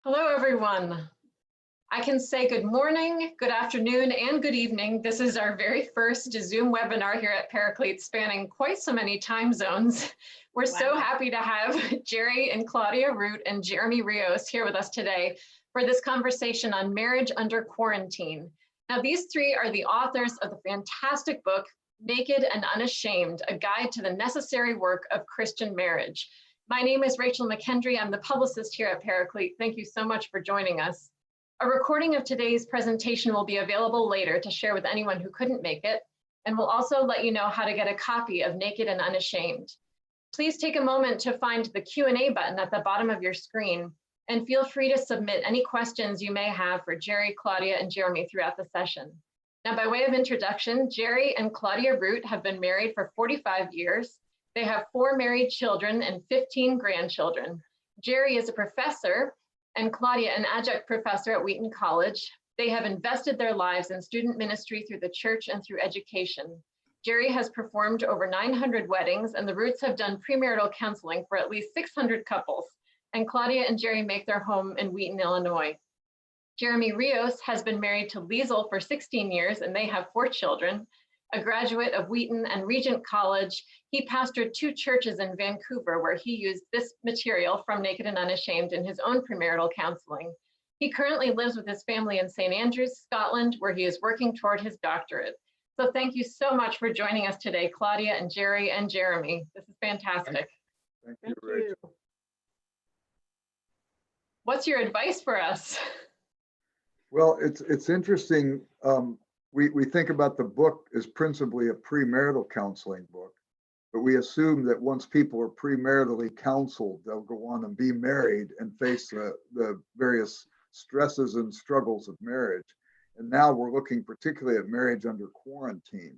Hello, everyone. I can say good morning, good afternoon, and good evening. This is our very first Zoom webinar here at Paraclete, spanning quite so many time zones. We're so happy to have Jerry and Claudia Root and Jeremy Rios here with us today for this conversation on marriage under quarantine. Now, these three are the authors of the fantastic book, Naked and Unashamed, a guide to the necessary work of Christian marriage. My name is Rachel McKendry. I'm the publicist here at Paraclete. Thank you so much for joining us. A recording of today's presentation will be available later to share with anyone who couldn't make it, and we'll also let you know how to get a copy of Naked and Unashamed. Please take a moment to find the Q&A button at the bottom of your screen, and feel free to submit any questions you may have for Jerry, Claudia, and Jeremy throughout the session. Now, by way of introduction, Jerry and Claudia Root have been married for 45 years. They have 4 married children and 15 grandchildren. Jerry is a professor and Claudia an adjunct professor at Wheaton College. They have invested their lives in student ministry through the church and through education. Jerry has performed over 900 weddings, and the Roots have done premarital counseling for at least 600 couples. And Claudia and Jerry make their home in Wheaton, Illinois. Jeremy Rios has been married to Liesl for 16 years, and they have 4 children. A graduate of Wheaton and Regent College, he pastored 2 churches in Vancouver where he used this material from Naked and Unashamed in his own premarital counseling. He currently lives with his family in St. Andrews, Scotland, where he is working toward his doctorate. So thank you so much for joining us today, Claudia and Jerry and Jeremy. This is fantastic. Thank you, Rachel. What's your advice for us? Well, it's interesting. We think about the book as principally a premarital counseling book, but we assume that once people are premaritally counseled, they'll go on and be married and face the various stresses and struggles of marriage. And now we're looking particularly at marriage under quarantine.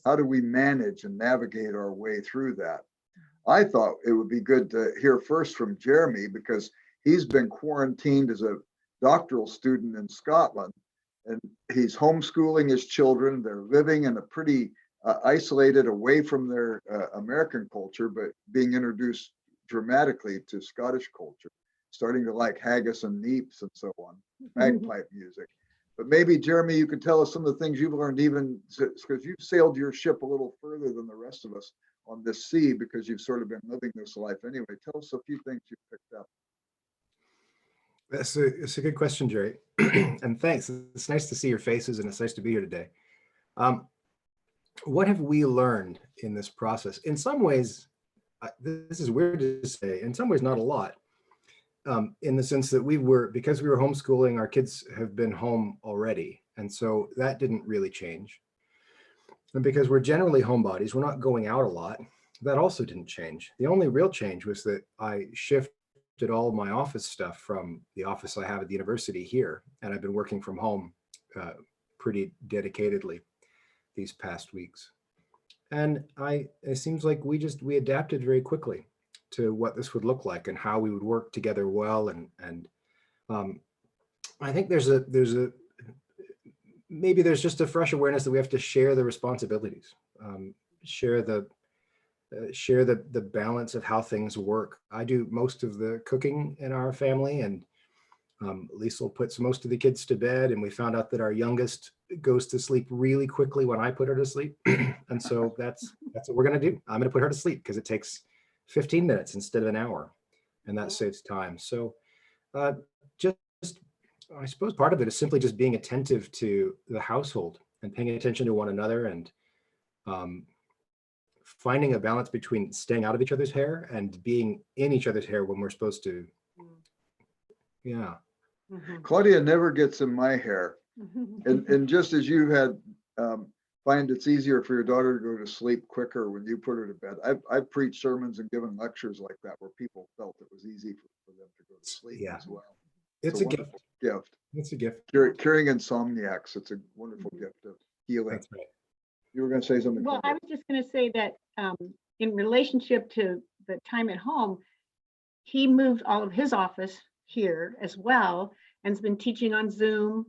How do we manage and navigate our way through that? I thought it would be good to hear first from Jeremy, because he's been quarantined as a doctoral student in Scotland. And he's homeschooling his children. They're living in a pretty isolated, away from their American culture, but being introduced dramatically to Scottish culture, starting to like haggis and neeps and so on, bagpipe music. But maybe, Jeremy, you could tell us some of the things you've learned, even because you've sailed your ship a little further than the rest of us on this sea, because you've sort of been living this life anyway. Tell us a few things you picked up. It's a good question, Jerry. And thanks. It's nice to see your faces, and it's nice to be here today. What have we learned in this process? In some ways, this is weird to say, in some ways, not a lot. In the sense that because we were homeschooling, our kids have been home already. And so that didn't really change. And because we're generally homebodies, we're not going out a lot. That also didn't change. The only real change was that I shifted all of my office stuff from the office I have at the university here. And I've been working from home pretty dedicatedly these past weeks. And it seems like we adapted very quickly to what this would look like and how we would work together well. And I think maybe there's just a fresh awareness that we have to share the responsibilities, share the balance of how things work. I do most of the cooking in our family, and Liesl puts most of the kids to bed, and we found out that our youngest goes to sleep really quickly when I put her to sleep. And so that's what we're going to do. I'm going to put her to sleep because it takes 15 minutes instead of an hour, and that saves time. So just, I suppose part of it is simply just being attentive to the household and paying attention to one another, and finding a balance between staying out of each other's hair and being in each other's hair when we're supposed to. Yeah. Claudia never gets in my hair. And just as you had find it's easier for your daughter to go to sleep quicker when you put her to bed. I've preached sermons and given lectures like that where people felt it was easy for them to go to sleep as well. It's a gift. It's a gift. Curing insomniacs. It's a wonderful gift of healing. That's right. You were going to say something. Well, I was just going to say that in relationship to the time at home, he moved all of his office here as well and has been teaching on Zoom.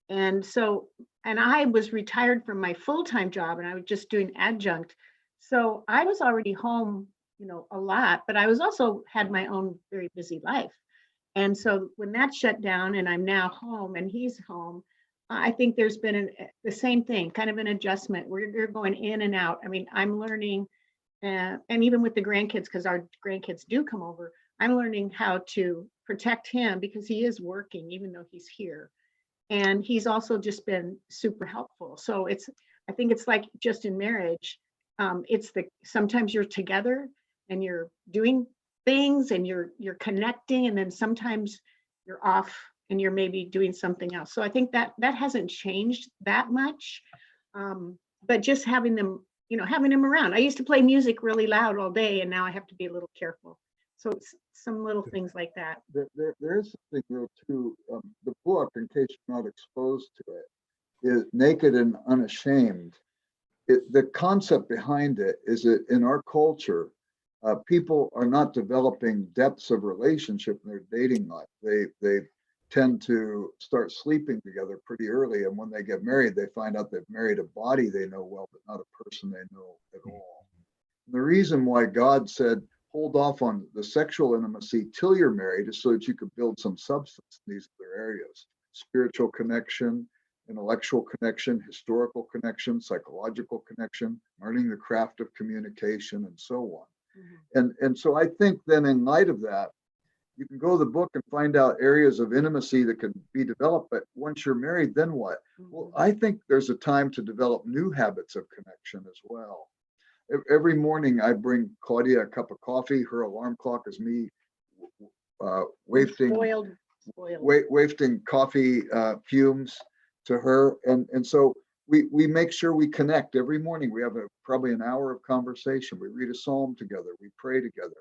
And so, and I was retired from my full-time job and I was just doing adjunct. So I was already home, a lot, but I was also had my own very busy life. And so when that shut down and I'm now home and he's home, I think there's been the same thing, kind of an adjustment where you're going in and out. I mean, I'm learning, and even with the grandkids, because our grandkids do come over, I'm learning how to protect him because he is working, even though he's here. And he's also just been super helpful. So I think it's like just in marriage, sometimes you're together and you're doing things and you're connecting, and then sometimes you're off and you're maybe doing something else. So I think that hasn't changed that much. But just having them around. I used to play music really loud all day, and now I have to be a little careful. So it's some little things like that. There is something though too. The book, in case you're not exposed to it, is Naked and Unashamed. The concept behind it is that in our culture, people are not developing depths of relationship in their dating life. They tend to start sleeping together pretty early, and when they get married, they find out they've married a body they know well, but not a person they know at all. And the reason why God said, hold off on the sexual intimacy till you're married is so that you could build some substance in these other areas: spiritual connection, intellectual connection, historical connection, psychological connection, learning the craft of communication, and so on. And so I think then in light of that, you can go to the book and find out areas of intimacy that can be developed, but once you're married, then what? Well, I think there's a time to develop new habits of connection as well. Every morning I bring Claudia a cup of coffee. Her alarm clock is me wafting coffee fumes to her. And so we make sure we connect every morning. We have probably an hour of conversation. We read a psalm together. We pray together.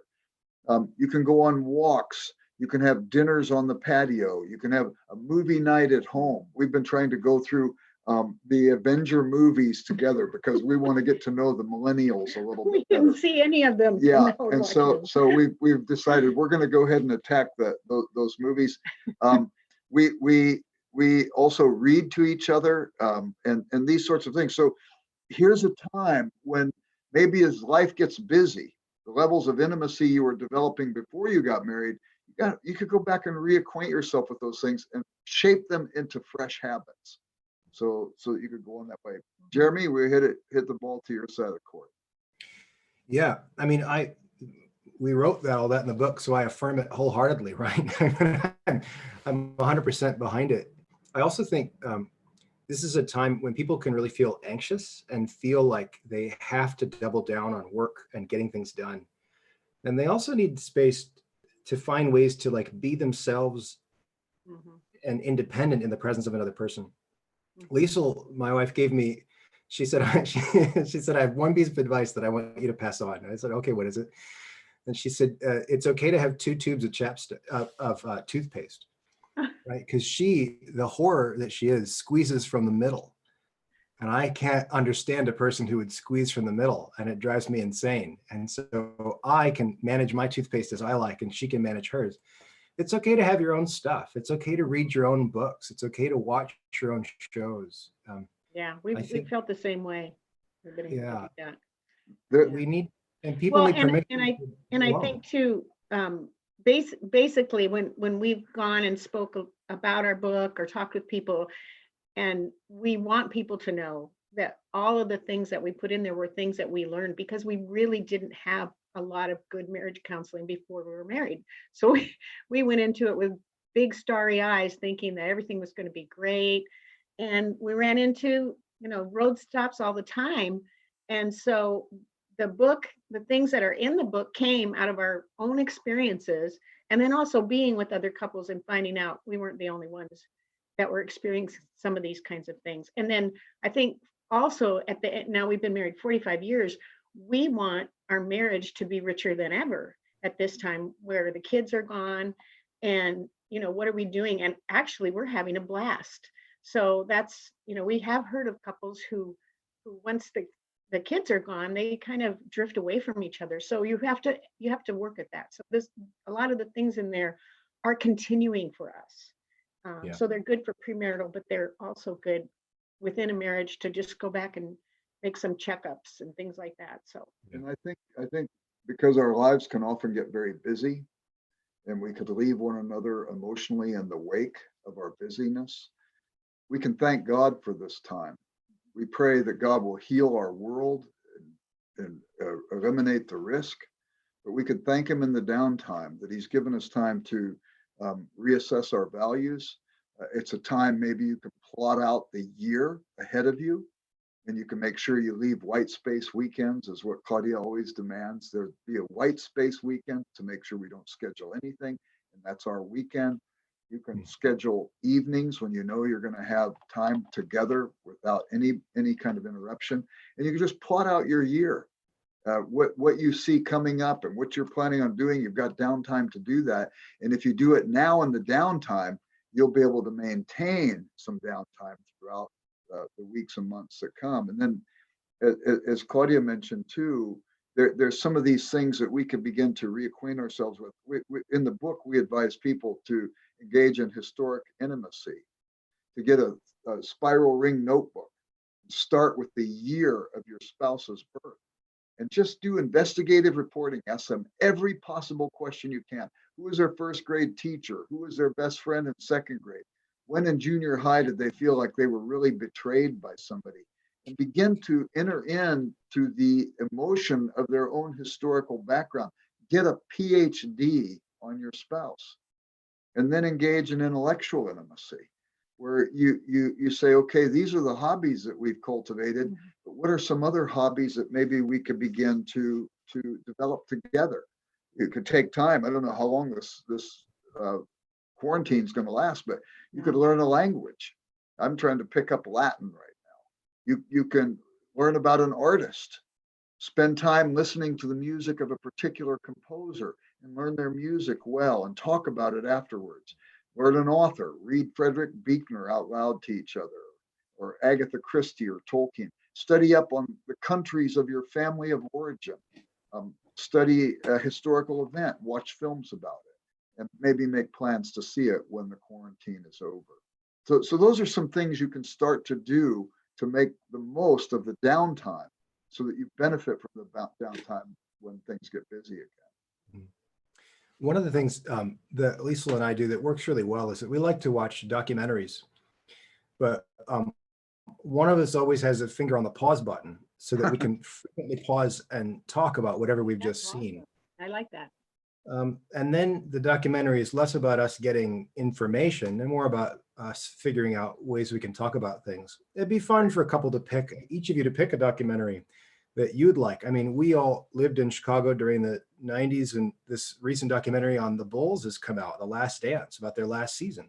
You can go on walks. You can have dinners on the patio. You can have a movie night at home. We've been trying to go through the Avenger movies together because we want to get to know the millennials a little bit better. We didn't see any of them. Yeah, and so we've decided we're going to go ahead and attack those movies. We also read to each other and these sorts of things. So here's a time when maybe as life gets busy, the levels of intimacy you were developing before you got married, you could go back and reacquaint yourself with those things and shape them into fresh habits. So that you could go on that way. Jeremy, we hit the ball to your side of the court. Yeah, I mean, we wrote all that in the book, so I affirm it wholeheartedly, right? I'm 100% behind it. I also think this is a time when people can really feel anxious and feel like they have to double down on work and getting things done. And they also need space to find ways to like be themselves and independent in the presence of another person. Liesl, my wife, gave me, she said, she said, I have one piece of advice that I want you to pass on. And I said, okay, what is it? And she said, it's okay to have 2 tubes of toothpaste, right? Because the horror that she is, squeezes from the middle. And I can't understand a person who would squeeze from the middle, and it drives me insane. And so I can manage my toothpaste as I like, and she can manage hers. It's okay to have your own stuff. It's okay to read your own books. It's okay to watch your own shows. Yeah, we felt the same way. Yeah. We need, and people need permission. And I think too, basically when we've gone and spoke about our book or talked with people, and we want people to know that all of the things that we put in there were things that we learned because we really didn't have a lot of good marriage counseling before we were married. So we went into it with big starry eyes thinking that everything was going to be great. And we ran into, road stops all the time. And so the book, the things that are in the book came out of our own experiences. And then also being with other couples and finding out we weren't the only ones that were experiencing some of these kinds of things. And then I think also now we've been married 45 years, we want our marriage to be richer than ever at this time where the kids are gone and, what are we doing? And actually we're having a blast. So that's, we have heard of couples who once the kids are gone, they kind of drift away from each other. So you have to work at that. So a lot of the things in there are continuing for us. So they're good for premarital, but they're also good within a marriage to just go back and make some checkups and things like that. So, and I think because our lives can often get very busy, and we could leave one another emotionally in the wake of our busyness. We can thank God for this time. We pray that God will heal our world and eliminate the risk, but we could thank him in the downtime that he's given us time to reassess our values. It's a time maybe you can plot out the year ahead of you, and you can make sure you leave white space weekends, is what Claudia always demands. There be a white space weekend to make sure we don't schedule anything, and that's our weekend. You can schedule evenings when you know you're going to have time together without any kind of interruption, and you can just plot out your year. What you see coming up and what you're planning on doing, you've got downtime to do that. And if you do it now in the downtime, you'll be able to maintain some downtime throughout the weeks and months that come. And then, as Claudia mentioned too, there's some of these things that we can begin to reacquaint ourselves with. In the book, we advise people to engage in historic intimacy, to get a spiral ring notebook, start with the year of your spouse's birth, and just do investigative reporting. Ask them every possible question you can. Who was their first grade teacher? Who was their best friend in second grade? When in junior high did they feel like they were really betrayed by somebody? And begin to enter into the emotion of their own historical background. Get a PhD on your spouse, and then engage in intellectual intimacy, where you say, okay, these are the hobbies that we've cultivated, but what are some other hobbies that maybe we could begin to develop together? It could take time. I don't know how long this quarantine is going to last, but you could learn a language. I'm trying to pick up Latin right now. You can learn about an artist, spend time listening to the music of a particular composer and learn their music well and talk about it afterwards. Learn an author, read Frederick Buechner out loud to each other, or Agatha Christie or Tolkien. Study up on the countries of your family of origin. Study a historical event, watch films about it, and maybe make plans to see it when the quarantine is over. So those are some things you can start to do to make the most of the downtime so that you benefit from the downtime when things get busy again. One of the things that Lisa and I do that works really well is that we like to watch documentaries, but one of us always has a finger on the pause button so that we can frequently pause and talk about whatever we've just seen. I like that. And then the documentary is less about us getting information and more about us figuring out ways we can talk about things. It'd be fun for a couple to pick, each of you to pick a documentary that you'd like. I mean, we all lived in Chicago during the 90s, and this recent documentary on the Bulls has come out, The Last Dance, about their last season.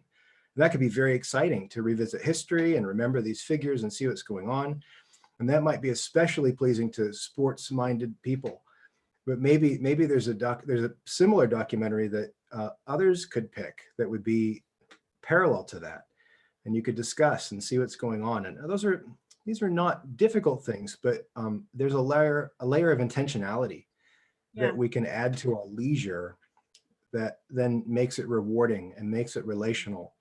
And that could be very exciting to revisit history and remember these figures and see what's going on. And that might be especially pleasing to sports-minded people. But maybe there's a similar documentary that others could pick that would be parallel to that, and you could discuss and see what's going on. And these are not difficult things, but there's a layer of intentionality that we can add to our leisure that then makes it rewarding and makes it relational.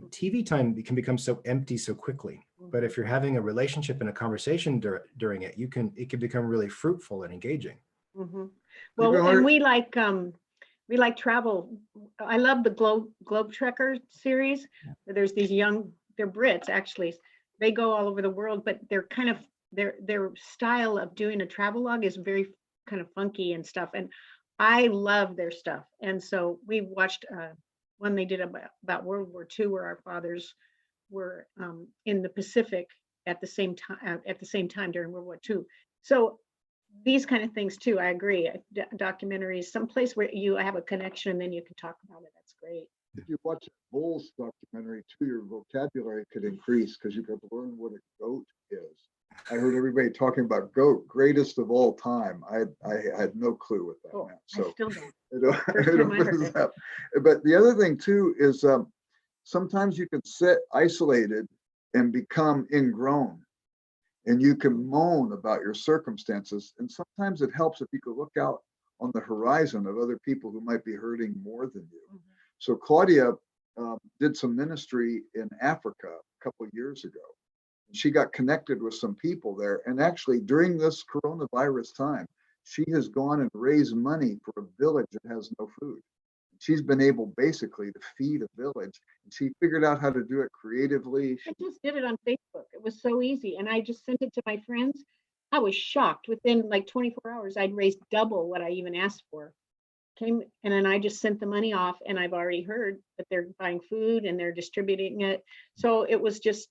TV time can become so empty so quickly, but if you're having a relationship and a conversation during it, it can become really fruitful and engaging. Mm-hmm. Well, and we like travel. I love the Globe Trekker series. There's these they're Brits actually. They go all over the world, but they're kind of their style of doing a travel log is very kind of funky and stuff. And I love their stuff. And so we watched one they did about World War II, where our fathers were in the Pacific at the same time during World War II. So these kind of things too, I agree. Documentaries, someplace where you have a connection and then you can talk about it. That's great. If you watch a Bulls documentary too, your vocabulary could increase because you could learn what a goat is. I heard everybody talking about goat, greatest of all time. I had no clue what that meant. So I still don't. First time I heard it. But the other thing too is sometimes you can sit isolated and become ingrown. And you can moan about your circumstances. And sometimes it helps if you could look out on the horizon of other people who might be hurting more than you. Mm-hmm. So Claudia did some ministry in Africa a couple of years ago. She got connected with some people there. And actually during this coronavirus time, she has gone and raised money for a village that has no food. she's been able basically to feed a village, and she figured out how to do it creatively. I just did it on Facebook. It was so easy. And I just sent it to my friends. I was shocked. Within like 24 hours, I'd raised double what I even asked for. And then I just sent the money off, and I've already heard that they're buying food and they're distributing it. So it was just,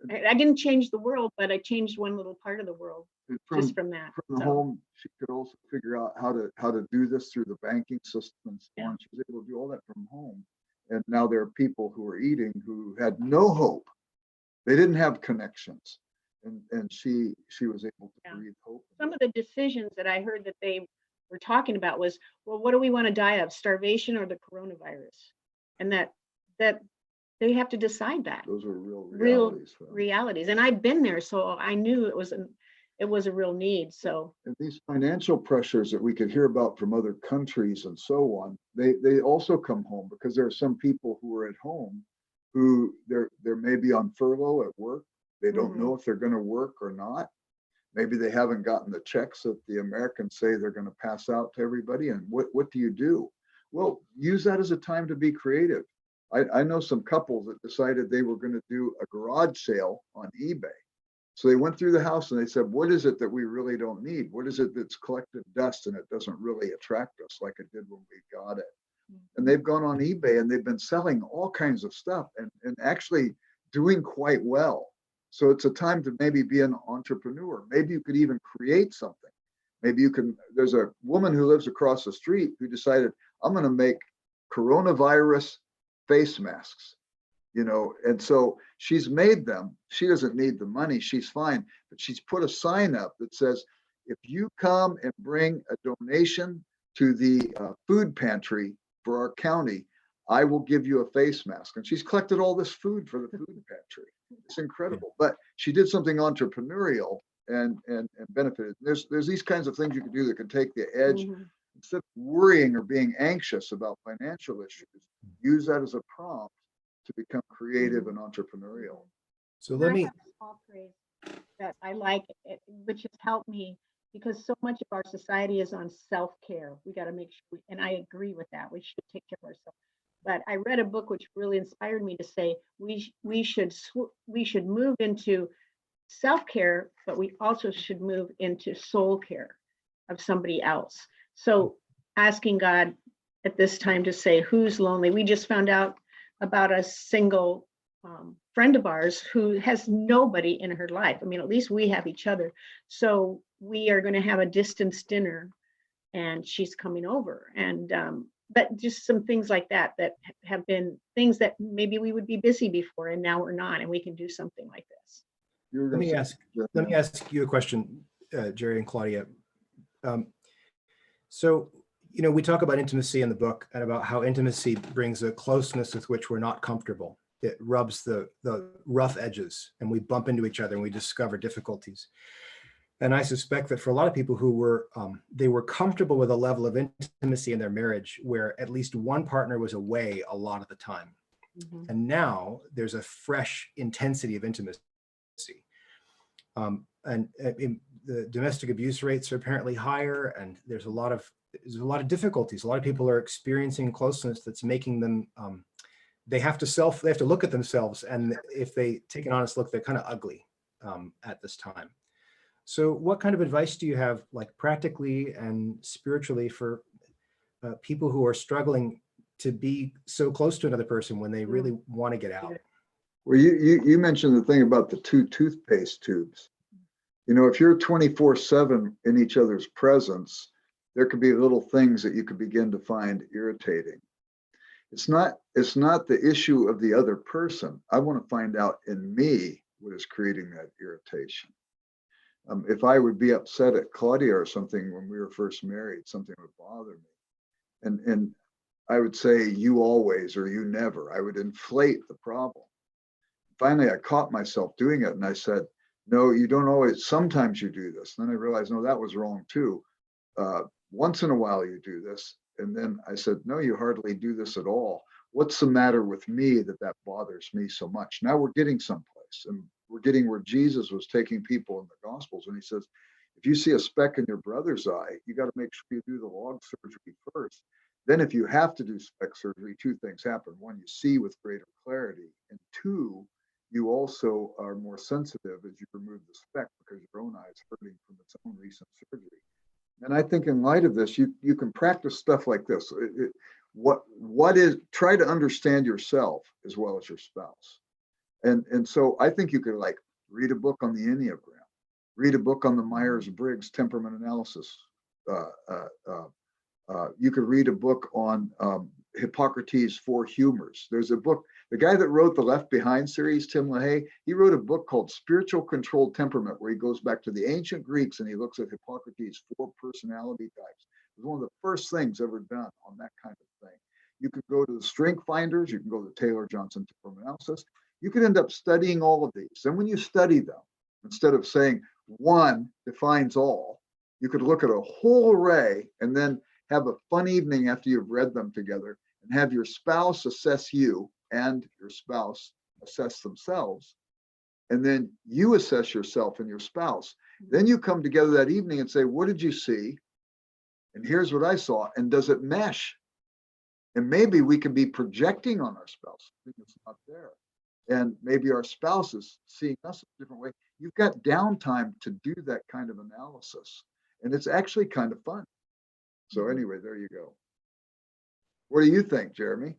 I didn't change the world, but I changed one little part of the world just from that. From the home, she could also figure out how to do this through the banking system and so on. She was able to do all that from home. And now there are people who are eating who had no hope. They didn't have connections. And she was able to breathe hope. Some of the decisions that I heard that they were talking about was, well, what do we want to die of, starvation or the coronavirus? And that they have to decide that. Those are real realities. And I've been there, so I knew it was a real need. So, and these financial pressures that we could hear about from other countries and so on, they also come home, because there are some people who are at home who they're maybe on furlough at work. They don't know if they're going to work or not. Maybe they haven't gotten the checks that the Americans say they're going to pass out to everybody. And what do you do? Well, use that as a time to be creative. I know some couples that decided they were going to do a garage sale on eBay. So they went through the house and they said, what is it that we really don't need? What is it that's collected dust and it doesn't really attract us like it did when we got it? And they've gone on eBay and they've been selling all kinds of stuff and actually doing quite well. So it's a time to maybe be an entrepreneur. Maybe you could even create something. Maybe you can, there's a woman who lives across the street who decided, I'm going to make coronavirus face masks, and so she's made them. She doesn't need the money. She's fine. But she's put a sign up that says, if you come and bring a donation to the food pantry for our county, I will give you a face mask. And she's collected all this food for the food pantry. It's incredible. But she did something entrepreneurial and benefited. There's these kinds of things you can do that can take the edge. Instead of worrying or being anxious about financial issues, use that as a prompt to become creative and entrepreneurial. So let me. I have a small phrase that I like, which has helped me, because so much of our society is on self-care. We got to make sure, and I agree with that. We should take care of ourselves. But I read a book which really inspired me to say we should move into self-care, but we also should move into soul care of somebody else. So asking God at this time to say, who's lonely? We just found out about a single friend of ours who has nobody in her life. I mean, at least we have each other. So we are going to have a distance dinner, and she's coming over. And but just some things like that have been things that maybe we would be busy before, and now we're not, and we can do something like this. Let me ask you a question, Jerry and Claudia. So, we talk about intimacy in the book and about how intimacy brings a closeness with which we're not comfortable. It rubs the rough edges, and we bump into each other and we discover difficulties. And I suspect that for a lot of people who were, they were comfortable with a level of intimacy in their marriage where at least one partner was away a lot of the time. And now there's a fresh intensity of intimacy. And the domestic abuse rates are apparently higher, and there's a lot of difficulties. A lot of people are experiencing closeness that's making them, they have to look at themselves, and if they take an honest look, they're kind of ugly at this time. So what kind of advice do you have, like practically and spiritually, for people who are struggling to be so close to another person when they really want to get out? Well, you mentioned the thing about the two toothpaste tubes. If you're 24/7 in each other's presence, there could be little things that you could begin to find irritating. It's not the issue of the other person. I want to find out in me what is creating that irritation. If I would be upset at Claudia or something when we were first married, something would bother me. And I would say, you always, or you never. I would inflate the problem. Finally, I caught myself doing it, and I said, no, you don't always. Sometimes you do this. And then I realized, no, that was wrong too. Once in a while you do this. And then I said, no, you hardly do this at all. What's the matter with me that bothers me so much? Now we're getting someplace, and we're getting where Jesus was taking people in the Gospels. And he says, if you see a speck in your brother's eye, you got to make sure you do the log surgery first. Then if you have to do spec surgery, two things happen. One, you see with greater clarity. And two, you also are more sensitive as you remove the spec because your own eye is hurting from its own recent surgery. And I think in light of this, you can practice stuff like this. Try to understand yourself as well as your spouse. And so I think you could like read a book on the Enneagram, read a book on the Myers-Briggs temperament analysis. You could read a book on Hippocrates' Four Humors. There's a book, the guy that wrote the Left Behind series, Tim LaHaye, he wrote a book called Spiritual Controlled Temperament, where he goes back to the ancient Greeks and he looks at Hippocrates' 4 personality types. It was one of the first things ever done on that kind of thing. You could go to the Strength Finders, you can go to Taylor-Johnson temperament analysis. You could end up studying all of these. And when you study them, instead of saying one defines all, you could look at a whole array and then have a fun evening after you've read them together and have your spouse assess you and your spouse assess themselves. And then you assess yourself and your spouse. Then you come together that evening and say, what did you see? And here's what I saw. And does it mesh? And maybe we can be projecting on our spouse. I think it's not there. And maybe our spouse is seeing us a different way. You've got downtime to do that kind of analysis. And it's actually kind of fun. So anyway, there you go. What do you think, Jeremy?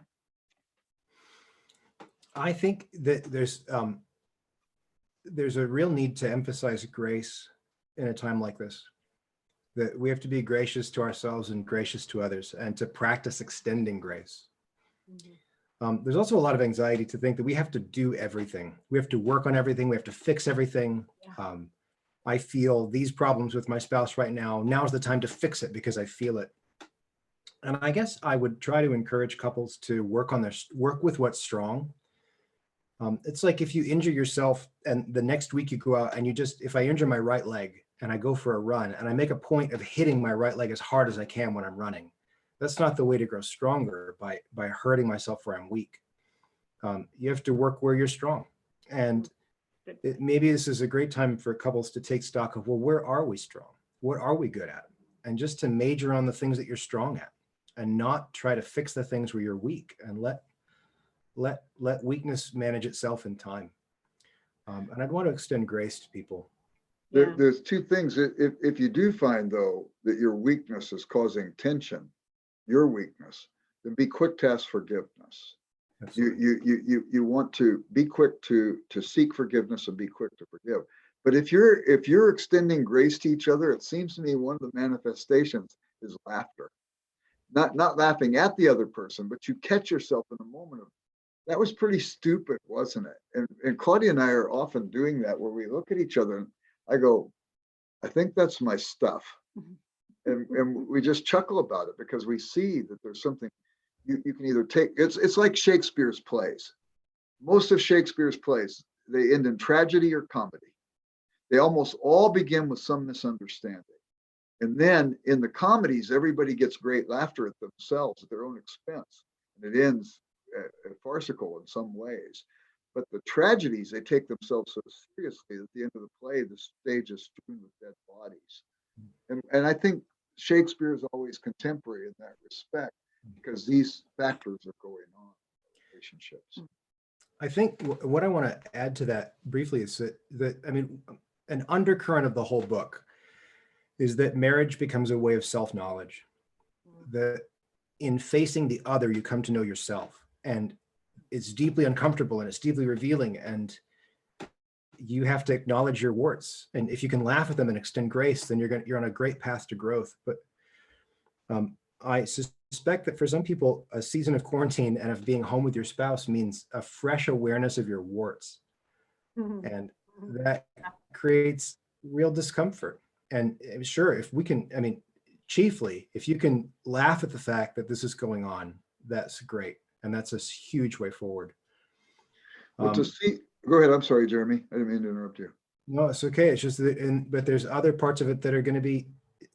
I think that there's a real need to emphasize grace in a time like this. That we have to be gracious to ourselves and gracious to others, and to practice extending grace. There's also a lot of anxiety to think that we have to do everything. We have to work on everything. We have to fix everything. Yeah. I feel these problems with my spouse right now. Now's the time to fix it because I feel it. And I guess I would try to encourage couples to work with what's strong. It's like if you injure yourself and the next week you go out and if I injure my right leg and I go for a run and I make a point of hitting my right leg as hard as I can when I'm running, that's not the way to grow stronger by hurting myself where I'm weak. You have to work where you're strong. And maybe this is a great time for couples to take stock of, well, where are we strong? What are we good at? And just to major on the things that you're strong at and not try to fix the things where you're weak, and let weakness manage itself in time. And I'd want to extend grace to people. There's two things. If you do find, though, that your weakness is causing tension, your weakness, then be quick to ask forgiveness. You want to be quick to seek forgiveness and be quick to forgive. But if you're extending grace to each other, it seems to me one of the manifestations is laughter. Not laughing at the other person, but you catch yourself in a moment of, that was pretty stupid, wasn't it? And Claudia and I are often doing that, where we look at each other and I go, I think that's my stuff. And we just chuckle about it because we see that there's something you can either take. It's like Shakespeare's plays. Most of Shakespeare's plays, they end in tragedy or comedy. They almost all begin with some misunderstanding. And then in the comedies, everybody gets great laughter at themselves at their own expense. And it ends farcical in some ways. But the tragedies, they take themselves so seriously that at the end of the play, the stage is strewn with dead bodies. And I think Shakespeare is always contemporary in that respect, because these factors are going on in relationships. I think what I want to add to that briefly is that I mean, an undercurrent of the whole book is that marriage becomes a way of self-knowledge. That in facing the other, you come to know yourself, and it's deeply uncomfortable and it's deeply revealing, and you have to acknowledge your warts. And if you can laugh at them and extend grace, then you're on a great path to growth. But I suspect that for some people, a season of quarantine and of being home with your spouse means a fresh awareness of your warts. And that creates real discomfort. And sure, if we can, I mean, chiefly, if you can laugh at the fact that this is going on, that's great. And that's a huge way forward. Well, go ahead. I'm sorry, Jeremy. I didn't mean to interrupt you. No, it's okay. It's just that, but there's other parts of it that are going to be,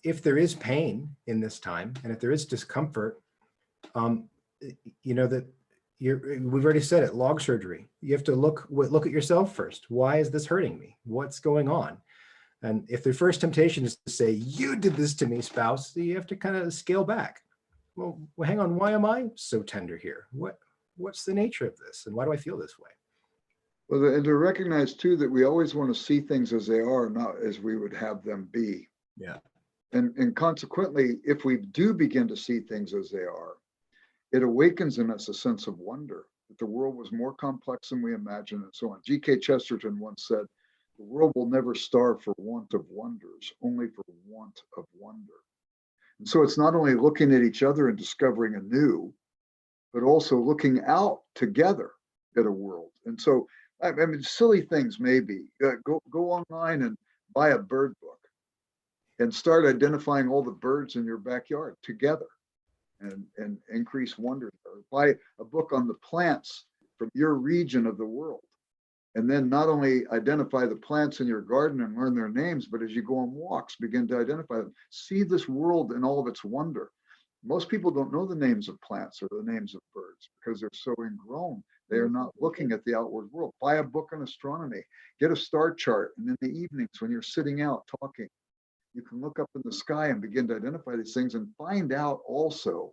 if there is pain in this time, and if there is discomfort, you know, that we've already said it, log surgery. You have to look at yourself first. Why is this hurting me? What's going on? And if the first temptation is to say, you did this to me, spouse, you have to kind of scale back. well, hang on, why am I so tender here? What's the nature of this? And why do I feel this way? Well, and to recognize too that we always want to see things as they are, not as we would have them be. Yeah. And consequently, if we do begin to see things as they are, it awakens in us a sense of wonder that the world was more complex than we imagined and so on. G.K. Chesterton once said, the world will never starve for want of wonders, only for want of wonder. And so it's not only looking at each other and discovering anew, but also looking out together at a world. And so, I mean, silly things maybe. Go online and buy a bird book and start identifying all the birds in your backyard together and increase wonder. Or buy a book on the plants from your region of the world. And then not only identify the plants in your garden and learn their names, but as you go on walks, begin to identify them. See this world in all of its wonder. Most people don't know the names of plants or the names of birds because they're so ingrown. They are not looking at the outward world. Buy a book on astronomy, get a star chart, and in the evenings when you're sitting out talking, you can look up in the sky and begin to identify these things and find out also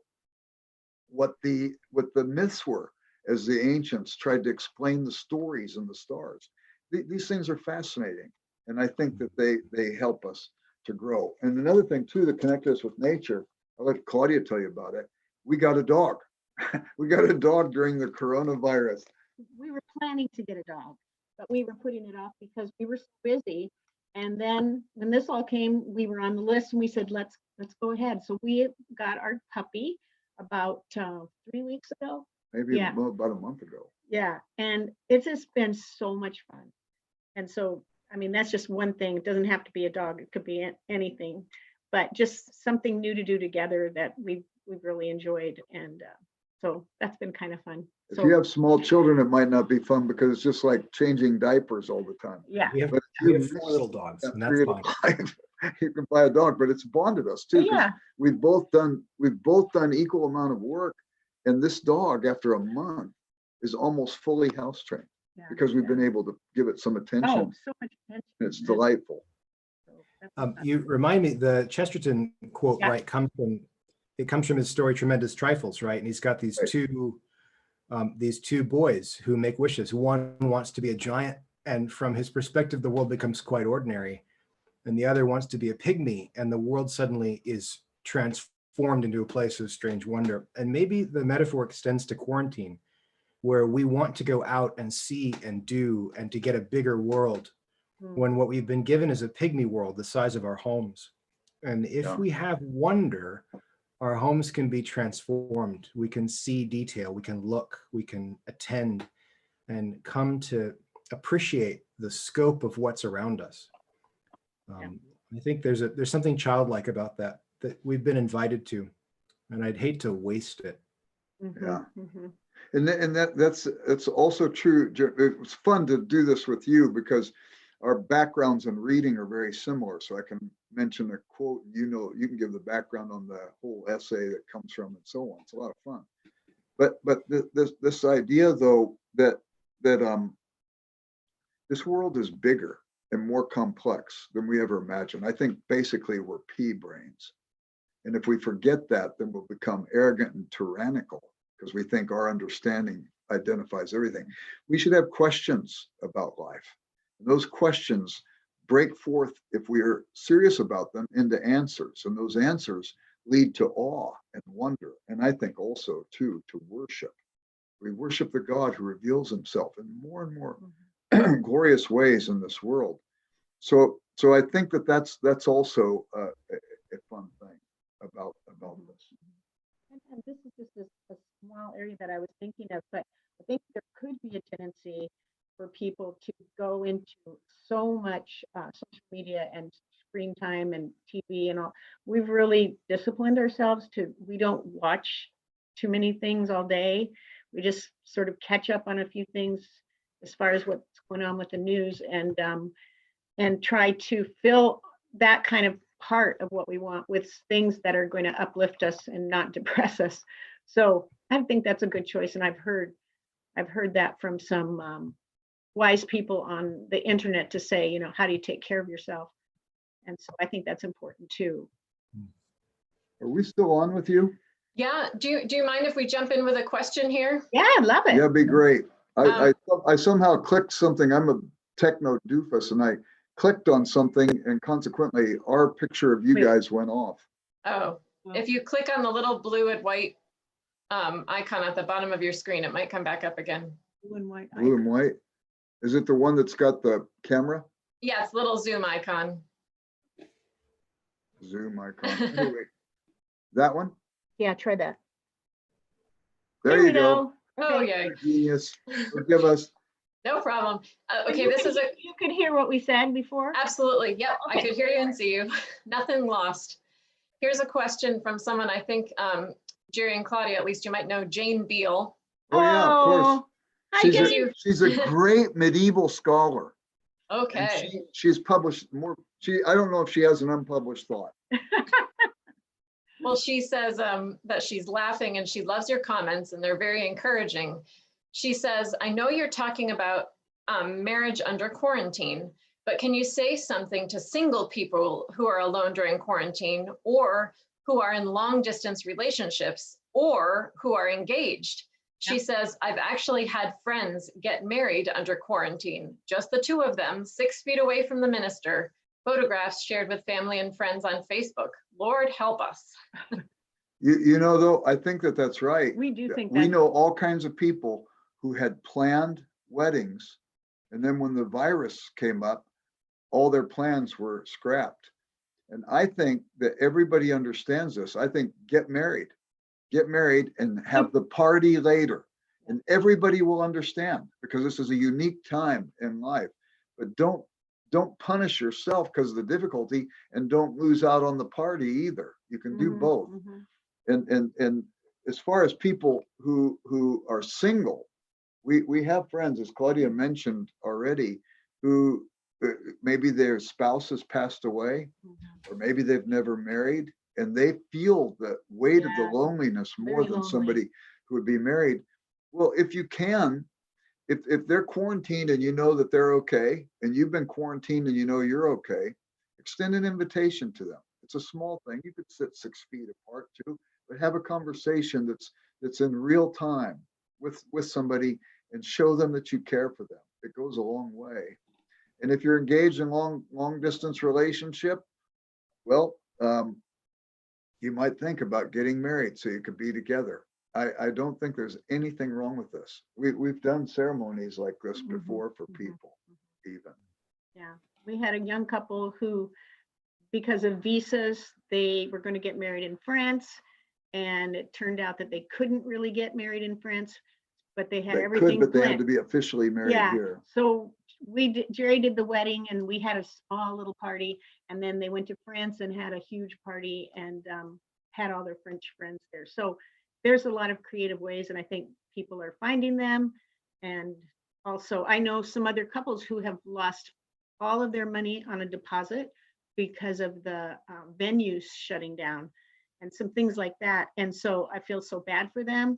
what the myths were as the ancients tried to explain the stories and the stars. These things are fascinating. And I think that they help us to grow. And another thing too, that connected us with nature, I'll let Claudia tell you about it. We got a dog. We got a dog during the coronavirus. We were planning to get a dog, but we were putting it off because we were so busy. And then when this all came, we were on the list and we said, let's go ahead. So we got our puppy about 3 weeks ago. Maybe about a month ago. Yeah. And it's just been so much fun. And so, I mean, that's just one thing. It doesn't have to be a dog. It could be anything, but just something new to do together that we've really enjoyed. And so that's been kind of fun. If So, you have small children, it might not be fun because it's just like changing diapers all the time. yeah. We have, But we have 4 little dogs, and that's fine. You can buy a dog, but it's bonded us too. Yeah. We've both done equal amount of work, and this dog, after a month, is almost fully house trained because we've been able to give it some attention. Oh, so much attention. It's delightful. You remind me, the Chesterton quote, Yeah. right, comes from his story Tremendous Trifles, right? And he's got these two boys who make wishes. One wants to be a giant, and from his perspective, the world becomes quite ordinary. And the other wants to be a pygmy, and the world suddenly is transformed into a place of strange wonder. And maybe the metaphor extends to quarantine, where we want to go out and see and do and to get a bigger world, when what we've been given is a pygmy world the size of our homes. And if we have wonder, our homes can be transformed. We can see detail, we can look, we can attend, and come to appreciate the scope of what's around us. I think there's something childlike about that we've been invited to, and I'd hate to waste it. Yeah. And that's also true. It was fun to do this with you because our backgrounds in reading are very similar. So I can mention a quote, you can give the background on the whole essay that comes from and so on. It's a lot of fun. But this idea though that this world is bigger and more complex than we ever imagined. I think basically we're pea brains. And if we forget that, then we'll become arrogant and tyrannical because we think our understanding identifies everything. We should have questions about life. And those questions break forth, if we are serious about them, into answers. And those answers lead to awe and wonder. And I think also too, to worship. We worship the God who reveals himself in more and more glorious ways in this world. So I think that's also a fun thing about this. And this is just a small area that I was thinking of, but I think there could be a tendency for people to go into so much social media and screen time and TV and all. We've really disciplined ourselves we don't watch too many things all day. We just sort of catch up on a few things as far as what's going on with the news and try to fill that kind of part of what we want with things that are going to uplift us and not depress us. So I think that's a good choice. And I've heard that from some wise people on the internet to say, how do you take care of yourself? And so I think that's important too. Are we still on with you? Yeah, do you mind if we jump in with a question here? Yeah, I love it. Yeah, it'd be great. Um, I somehow clicked something. I'm a techno doofus, and I clicked on something, and consequently, our picture of you Wait. guys went off. Oh, if you click on the little blue and white icon at the bottom of your screen, it might come back up again. Blue and white. Blue and white. Is it the one that's got the camera? Yes, little zoom icon. Zoom icon. Anyway, that one? Yeah, try that. There you go. Oh, yay. Genius. Forgive us. No problem. Okay, You this could- is a, You could hear what we said before? absolutely, yep, I Okay. could hear you and see you. Nothing lost. Here's a question from someone, I think, Jerry and Claudia, at least you might know, Jane Beale. Oh, yeah, of course. Hi, She's Jane. she's a great medieval scholar. And Okay, she's published more. I don't know if she has an unpublished thought. well, she says that she's laughing and she loves your comments and they're very encouraging. She says, I know you're talking about marriage under quarantine, but can you say something to single people who are alone during quarantine or who are in long distance relationships or who are engaged? She says, I've actually had friends get married under quarantine, just the two of them, 6 feet away from the minister, photographs shared with family and friends on Facebook. Lord help us. You know, though, I think that that's right. We do think We that. know all kinds of people who had planned weddings, and then when the virus came up, all their plans were scrapped. And I think that everybody understands this. I think get married and have the party later. And everybody will understand because this is a unique time in life. But don't punish yourself because of the difficulty, and don't lose out on the party either. You can do both. And as far as people who are single, we have friends, as Claudia mentioned already, who maybe their spouse has passed away, or maybe they've never married, and they feel the weight of the loneliness more Very than lonely. somebody who would be married. Well, if you can, if they're quarantined and you know that they're okay, and you've been quarantined and you know you're okay, extend an invitation to them. It's a small thing. You could sit 6 feet apart too, but have a conversation that's in real time with somebody and show them that you care for them. It goes a long way. And if you're engaged in long distance relationship, well, you might think about getting married so you could be together. I don't think there's anything wrong with this. We've done ceremonies like this before for people, even. Yeah, we had a young couple who, because of visas, they were going to get married in France, and it turned out that they couldn't really get married in France, but they had They everything could, but they had planned. to be officially married here. So Jerry did the wedding, and we had a small little party, and then they went to France and had a huge party and had all their French friends there. So there's a lot of creative ways, and I think people are finding them. And also, I know some other couples who have lost all of their money on a deposit because of the venues shutting down and some things like that. And so I feel so bad for them,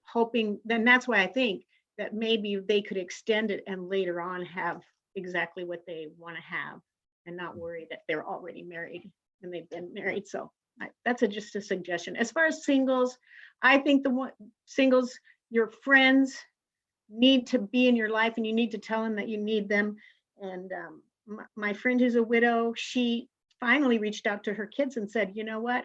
hoping, then that's why I think that maybe they could extend it and later on have exactly what they want to have and not worry that they're already married and they've been married. So that's just a suggestion. As far as singles, I think singles, your friends need to be in your life, and you need to tell them that you need them. And my friend who's a widow, she finally reached out to her kids and said, you know what?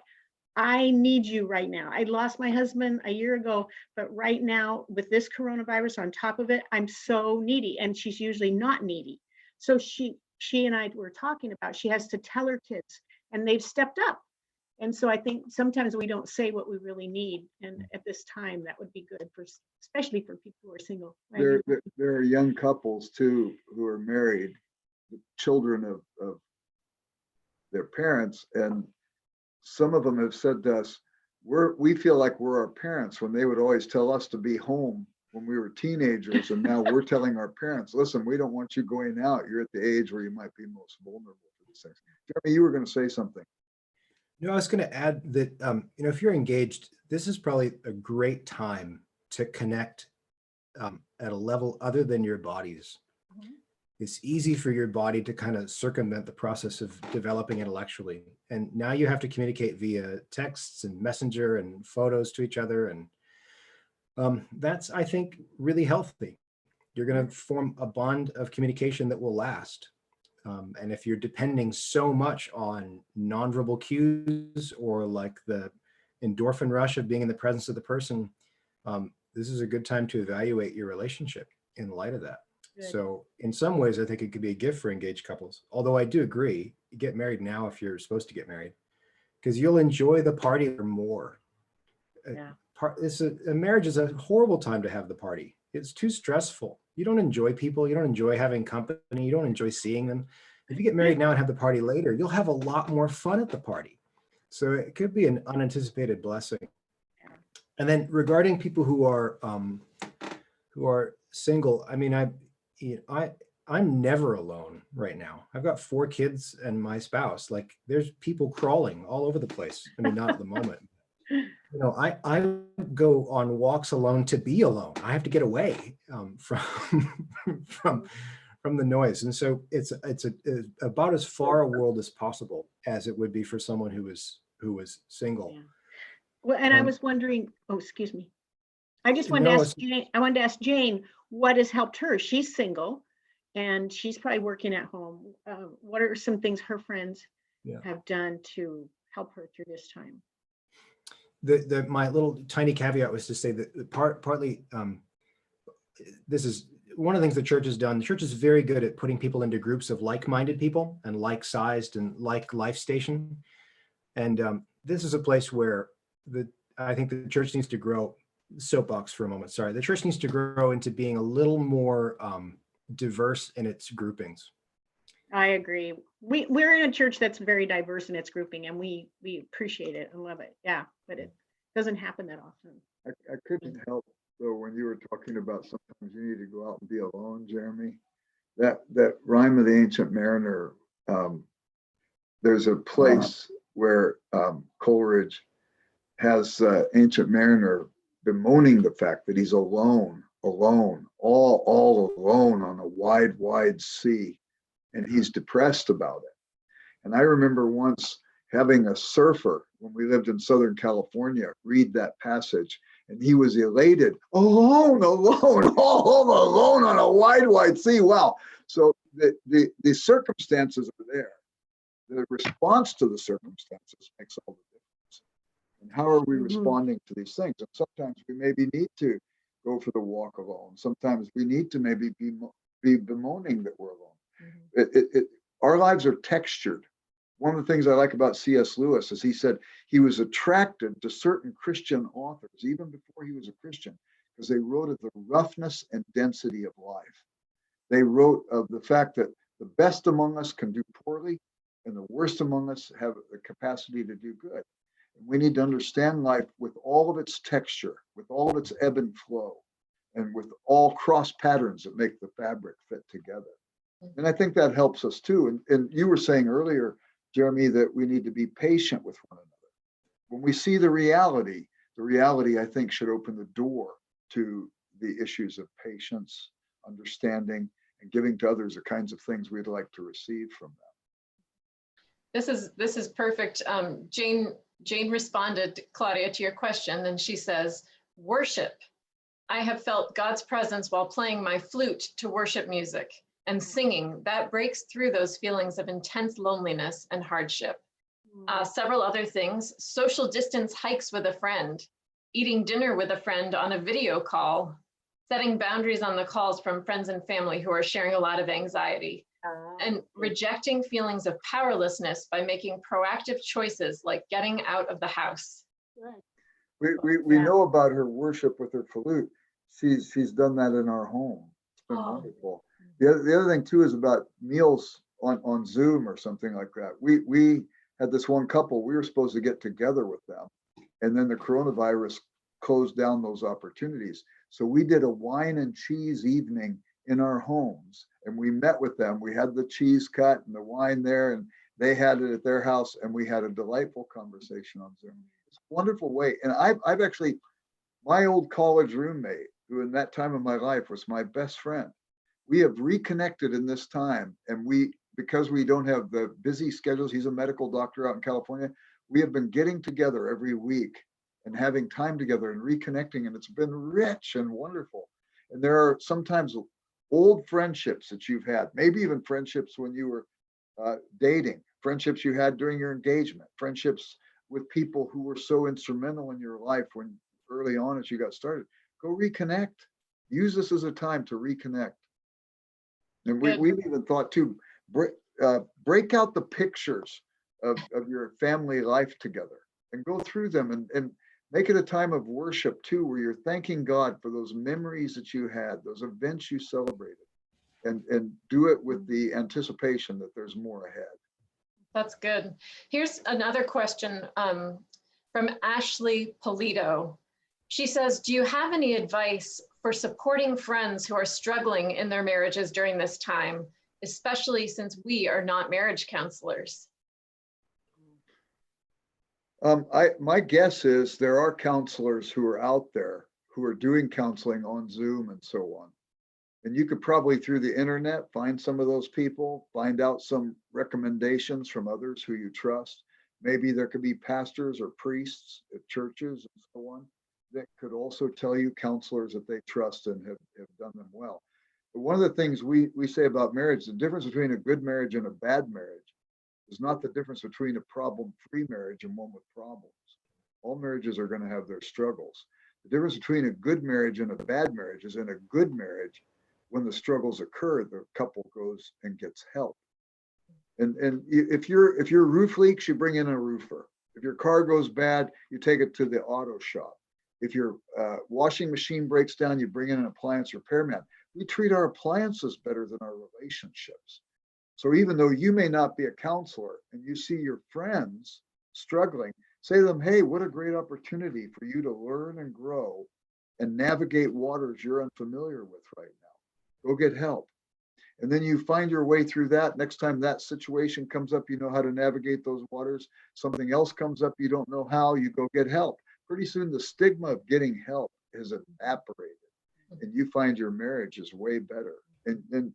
I need you right now. I lost my husband a year ago, but right now with this coronavirus on top of it, I'm so needy. And she's usually not needy. So she and I were talking about, she has to tell her kids, and they've stepped up. And so I think sometimes we don't say what we really need. And at this time, that would be good for, especially for people who are single. Right? There are young couples too who are married, children of their parents, and some of them have said to us, we feel like we're our parents when they would always tell us to be home when we were teenagers, and now we're telling our parents, listen, we don't want you going out. You're at the age where you might be most vulnerable to these things. Jeremy, you were going to say something. No, I was going to add that, if you're engaged, this is probably a great time to connect at a level other than your bodies. it's easy for your body to kind of circumvent the process of developing intellectually. And now you have to communicate via texts and messenger and photos to each other. And that's, I think, really healthy. You're going to form a bond of communication that will last. And if you're depending so much on nonverbal cues or like the endorphin rush of being in the presence of the person, this is a good time to evaluate your relationship in light of that. Good. So in some ways, I think it could be a gift for engaged couples. Although I do agree, get married now if you're supposed to get married, because you'll enjoy the party more. Yeah. A marriage is a horrible time to have the party. It's too stressful. You don't enjoy people. You don't enjoy having company. You don't enjoy seeing them. If you get married now and have the party later, you'll have a lot more fun at the party. So it could be an unanticipated blessing. And then regarding people who are single, I mean, I'm never alone right now. I've got 4 kids and my spouse. Like, there's people crawling all over the place. I mean, not at the moment. You know, I go on walks alone to be alone. I have to get away from the noise. And so it's about as far a world as possible as it would be for someone who was single. Yeah. Well, and I was wondering, oh, excuse me. I just wanted to ask Jane, Jane, what has helped her? She's single and she's probably working at home. What are some things her friends have done to help her through this time? My little tiny caveat was to say that partly this is one of the things the church has done. The church is very good at putting people into groups of like-minded people and like-sized and like life station. And this is a place where I think the church needs to grow. Soapbox for a moment. Sorry. The church needs to grow into being a little more diverse in its groupings. I agree. We're in a church that's very diverse in its grouping, and we appreciate it and love it. Yeah, but it doesn't happen that often. I couldn't help though when you were talking about sometimes you need to go out and be alone, Jeremy. That rhyme of the Ancient Mariner. There's a place where Coleridge has Ancient Mariner bemoaning the fact that he's alone, all alone on a wide, wide sea, and he's depressed about it. And I remember once having a surfer when we lived in Southern California read that passage, and he was elated. Alone, all alone on a wide, wide sea. Wow. So the circumstances are there. The response to the circumstances makes all the difference. And how are we responding to these things? And sometimes we maybe need to go for the walk alone. Sometimes we need to maybe be bemoaning that we're alone. Our lives are textured. One of the things I like about C.S. Lewis is he said he was attracted to certain Christian authors, even before he was a Christian, because they wrote of the roughness and density of life. They wrote of the fact that the best among us can do poorly, and the worst among us have the capacity to do good. And we need to understand life with all of its texture, with all of its ebb and flow, and with all cross patterns that make the fabric fit together. And I think that helps us too. And you were saying earlier, Jeremy, that we need to be patient with one another. When we see the reality, I think, should open the door to the issues of patience, understanding, and giving to others the kinds of things we'd like to receive from them. This is perfect. Jane responded, Claudia, to your question, and she says, worship. I have felt God's presence while playing my flute to worship music and singing. That breaks through those feelings of intense loneliness and hardship. Several other things: social distance hikes with a friend, eating dinner with a friend on a video call, setting boundaries on the calls from friends and family who are sharing a lot of anxiety, and rejecting feelings of powerlessness by making proactive choices like getting out of the house. We know about her worship with her flute. She's done that in our home. It's been wonderful. The other thing too is about meals on Zoom or something like that. We had this one couple, we were supposed to get together with them, and then the coronavirus closed down those opportunities. So we did a wine and cheese evening in our homes, and we met with them. We had the cheese cut and the wine there, and they had it at their house, and we had a delightful conversation on Zoom. It's a wonderful way. And I've actually, my old college roommate, who in that time of my life was my best friend, we have reconnected in this time, and because we don't have the busy schedules, he's a medical doctor out in California, we have been getting together every week and having time together and reconnecting, and it's been rich and wonderful. And there are sometimes old friendships that you've had, maybe even friendships when you were dating, friendships you had during your engagement, friendships with people who were so instrumental in your life when early on as you got started. Go reconnect. Use this as a time to reconnect. And we've even thought too, break out the pictures of your family life together and go through them and make it a time of worship too, where you're thanking God for those memories that you had, those events you celebrated, and do it with the anticipation that there's more ahead. That's good. Here's another question from Ashley Polito. She says, do you have any advice for supporting friends who are struggling in their marriages during this time, especially since we are not marriage counselors? My guess is there are counselors who are out there who are doing counseling on Zoom and so on. And you could probably through the internet find some of those people, find out some recommendations from others who you trust. Maybe there could be pastors or priests at churches and so on that could also tell you counselors that they trust and have done them well. But one of the things we say about marriage, the difference between a good marriage and a bad marriage is not the difference between a problem-free marriage and one with problems. All marriages are going to have their struggles. The difference between a good marriage and a bad marriage is in a good marriage, when the struggles occur, the couple goes and gets help. And if your roof leaks, you bring in a roofer. If your car goes bad, you take it to the auto shop. If your washing machine breaks down, you bring in an appliance repairman. We treat our appliances better than our relationships. So even though you may not be a counselor and you see your friends struggling, say to them, hey, what a great opportunity for you to learn and grow and navigate waters you're unfamiliar with right now. Go get help. And then you find your way through that. Next time that situation comes up, you know how to navigate those waters. Something else comes up, you don't know how, you go get help. Pretty soon the stigma of getting help has evaporated and you find your marriage is way better. And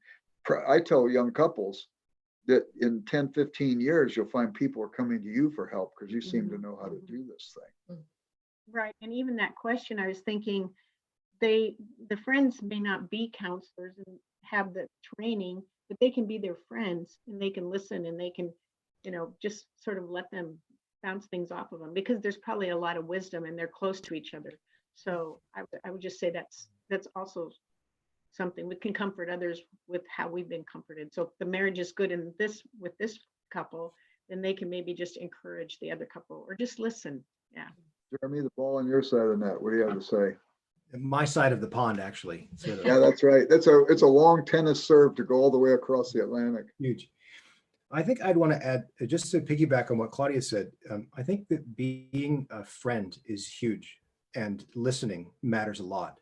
I tell young couples that in 10, 15 years, you'll find people are coming to you for help because you seem to know how to do this thing. Right. And even that question, I was thinking the friends may not be counselors and have the training, but they can be their friends and they can listen and they can, just sort of let them bounce things off of them because there's probably a lot of wisdom and they're close to each other. So I would just say that's also something we can comfort others with how we've been comforted. So if the marriage is good with this couple, then they can maybe just encourage the other couple or just listen. Yeah. Jeremy, the ball on your side of the net. What do you have to say? My side of the pond, actually. Sort of. Yeah, that's right. It's a long tennis serve to go all the way across the Atlantic. Huge. I think I'd want to add, just to piggyback on what Claudia said, I think that being a friend is huge and listening matters a lot.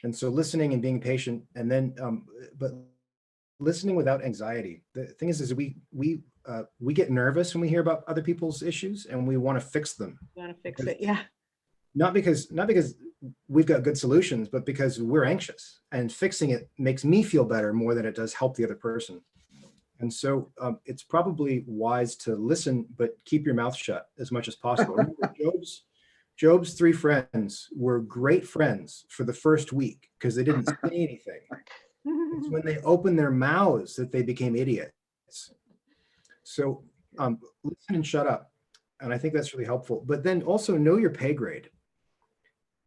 And so listening and being patient, and then, but listening without anxiety. The thing is we get nervous when we hear about other people's issues and we want to fix them. You want to fix it, yeah. Not because we've got good solutions, but because we're anxious, and fixing it makes me feel better more than it does help the other person. And so it's probably wise to listen, but keep your mouth shut as much as possible. Remember, Job's 3 friends were great friends for the first week because they didn't say anything. It's when they opened their mouths that they became idiots. So listen and shut up. And I think that's really helpful. But then also know your pay grade.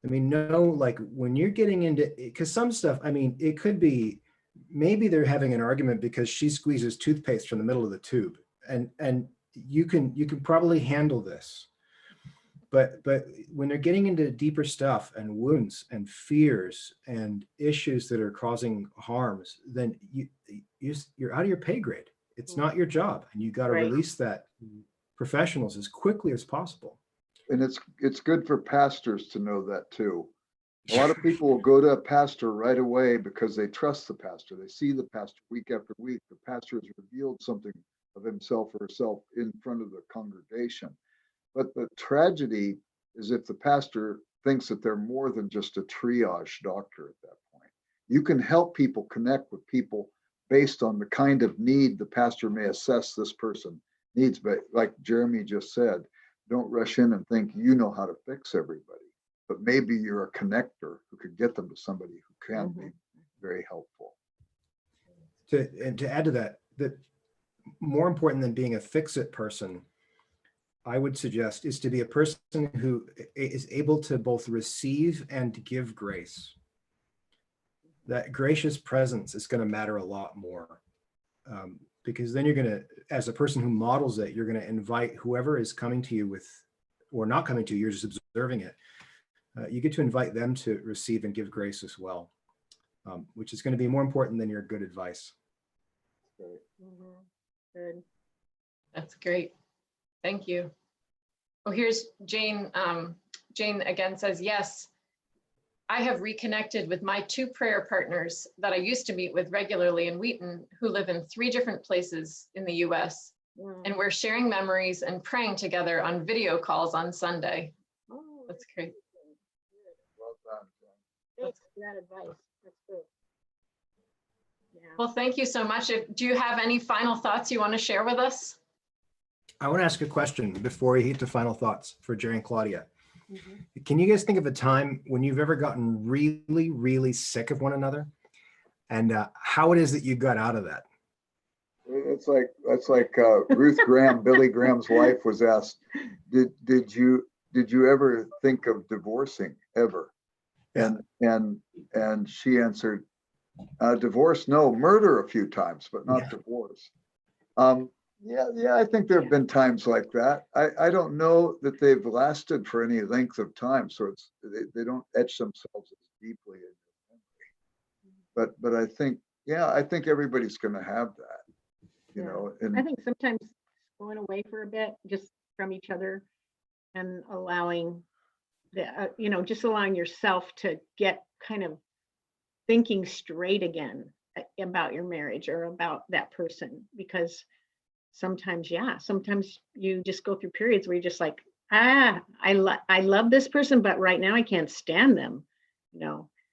I mean, know like when you're getting into, because some stuff, I mean, it could be, maybe they're having an argument because she squeezes toothpaste from the middle of the tube. And you can probably handle this. But when they're getting into deeper stuff and wounds and fears and issues that are causing harms, then you're out of your pay grade. It's not your job, and you got to release that professionals as quickly as possible. And it's good for pastors to know that too. A lot of people will go to a pastor right away because they trust the pastor. They see the pastor week after week. The pastor has revealed something of himself or herself in front of the congregation. But the tragedy is if the pastor thinks that they're more than just a triage doctor at that point. You can help people connect with people based on the kind of need the pastor may assess this person needs. But like Jeremy just said, don't rush in and think you know how to fix everybody, but maybe you're a connector who could get them to somebody who can be very helpful. To add to that, that more important than being a fix-it person, I would suggest, is to be a person who is able to both receive and give grace. That gracious presence is going to matter a lot more, because then you're going to, as a person who models it, you're going to invite whoever is coming to you with, or not coming to you, you're just observing it. You get to invite them to receive and give grace as well, which is going to be more important than your good advice. Good. That's great. Thank you. Oh, here's Jane. Jane again says, yes, I have reconnected with my 2 prayer partners that I used to meet with regularly in Wheaton, who live in 3 different places in the US. And we're sharing memories and praying together on video calls on Sunday. Oh, That's great. Well done, Jen. thanks for that advice. That's good. Yeah. Well, thank you so much. Do you have any final thoughts you want to share with us? I want to ask a question before we hit to final thoughts for Jerry and Claudia. Can you guys think of a time when you've ever gotten really, really sick of one another, and how it is that you got out of that? That's like Ruth Graham, Billy Graham's wife, was asked, did you ever think of divorcing ever? And she answered, divorce, no, murder a few times, but not divorce. Yeah, I think there have been times like that. I don't know that they've lasted for any length of time, so they don't etch themselves as deeply in your memory. But I think everybody's going to have that, you know. And I think sometimes going away for a bit, just from each other, and allowing the, just allowing yourself to get kind of thinking straight again about your marriage or about that person, because sometimes you just go through periods where you're just like, I love this person, but right now I can't stand them,